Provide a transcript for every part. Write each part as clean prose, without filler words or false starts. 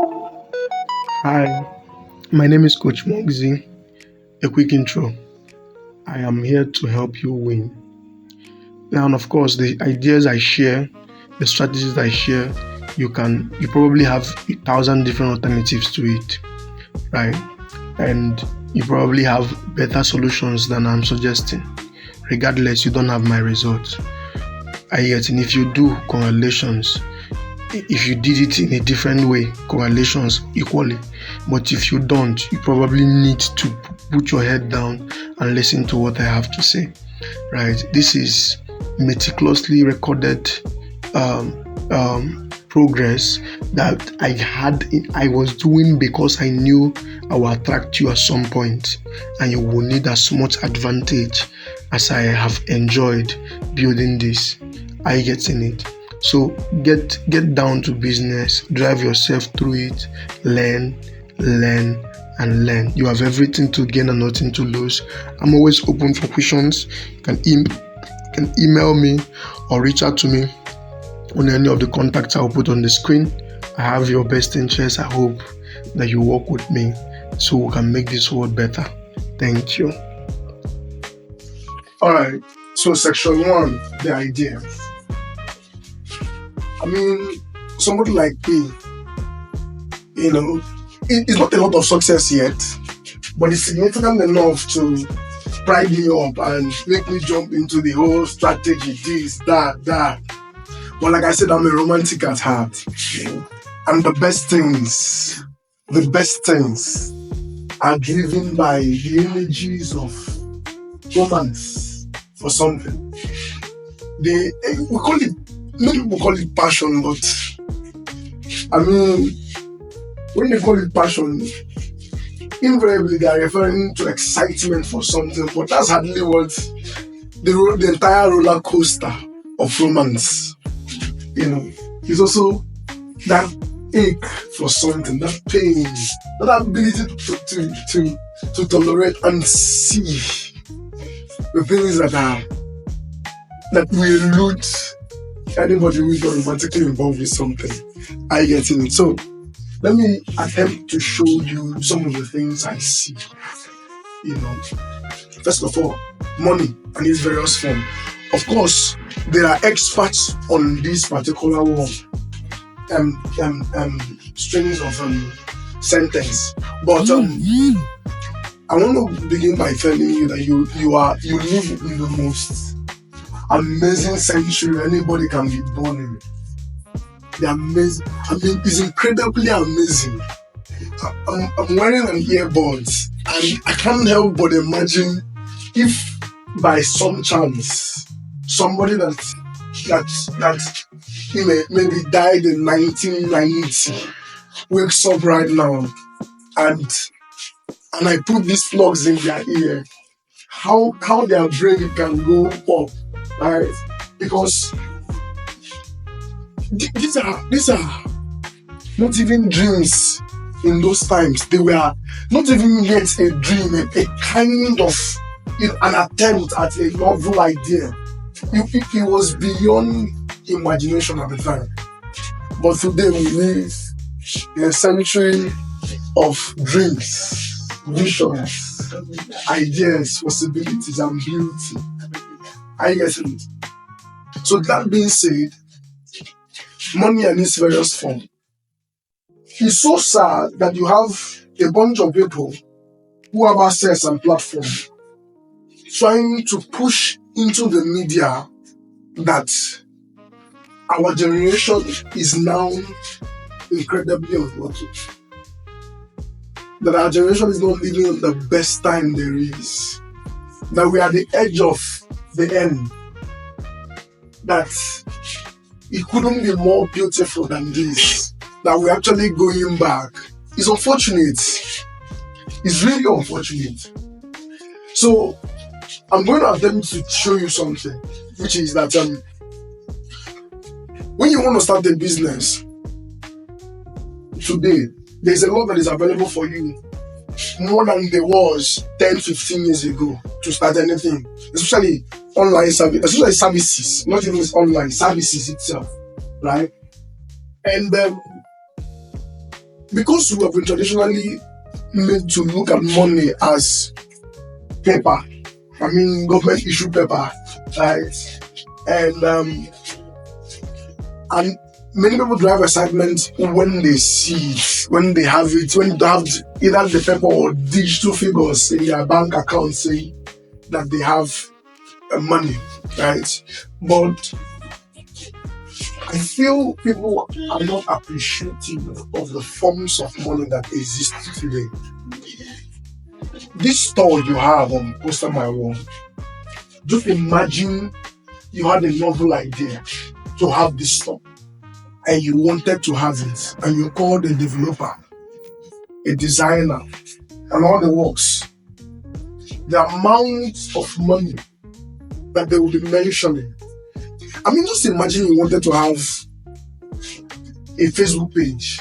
Hi, my name is Coach Moxie. A quick intro. I am here to help you win. Now, and of course, the ideas I share, the strategies I share, you probably have 1,000 different alternatives to it, right? And you probably have better solutions than I'm suggesting. Regardless, you don't have my results. I get, and if you do, congratulations. If you did it in a different way, correlations equally. But if you don't, you probably need to put your head down and listen to what I have to say. Right? This is meticulously recorded progress that I was doing because I knew I will attract you at some point, and you will need as much advantage as I have enjoyed building this. I get in it. So get down to business, drive yourself through it, learn, and learn. You have everything to gain and nothing to lose. I'm always open for questions. You can email me or reach out to me on any of the contacts I'll put on the screen. I have your best interest. I hope that you work with me so we can make this world better. Thank you. All right. So section 1, the idea. I mean, somebody like me, it's not a lot of success yet, but it's significant enough to pride me up and make me jump into the whole strategy, this, that. But like I said, I'm a romantic at heart. And the best things are driven by the images of romance for something. Many people call it passion, but I mean, when they call it passion, invariably they are referring to excitement for something, but that's hardly what the entire roller coaster of romance, is also that ache for something, that pain, that ability to tolerate and see the things that will elude anybody who is not romantically involved with something. I get it. So let me attempt to show you some of the things I see. First of all, money and its various forms. Of course, there are experts on this particular strings of sentence, but I want to begin by telling you that you live in the most amazing century anybody can be born in. They're amazing. I mean, it's incredibly amazing. I'm wearing an earbuds, and I can't help but imagine if by some chance somebody that maybe died in 1990 wakes up right now and I put these plugs in their ear, how their brain can go up, right? Because these are not even dreams in those times. They were not even yet a dream, a kind of an attempt at a novel idea. It was beyond imagination at the time. But today we live in a century of dreams, visions, ideas, possibilities, and beauty. I get it. So that being said, money and its various forms. It's so sad that you have a bunch of people who have access and platform trying to push into the media that our generation is now incredibly unlucky. That our generation is not living the best time there is. That we are at the edge of the end. That it couldn't be more beautiful than this. That we're actually going back. It's unfortunate. It's really unfortunate. So I'm going to attempt to show you something, which is that when you want to start a business today, there's a lot that is available for you more than there was 10, 15 years ago to start anything, especially online service, especially services, not even online services itself, right? And because we have been traditionally made to look at money as paper. I mean, government issue paper, right? And many people drive excitement when they see it, when they have it, when they have either the paper or digital figures in their bank account saying that they have money, right? But I feel people are not appreciative of the forms of money that exist today. This store you have on PosterMyWall, just imagine you had a novel idea to have this store and you wanted to have it, and you called a developer, a designer, and all the works. The amount of money that they will be mentioning. I mean, just imagine you wanted to have a Facebook page,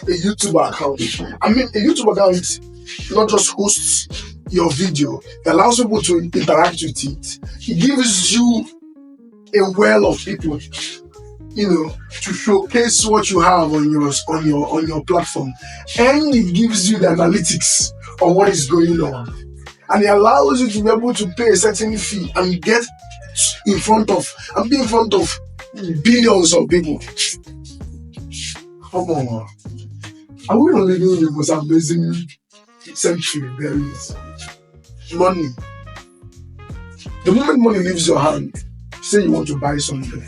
a YouTube account. I mean, a YouTube account not just hosts your video, it allows people to interact with it. It gives you a well of people, to showcase what you have on your platform, and it gives you the analytics of what is going on, and it allows you to be able to pay a certain fee and get in front of and be in front of billions of people. Come on, are we not living in the most amazing century there is? Money. The moment money leaves your hand, say you want to buy something,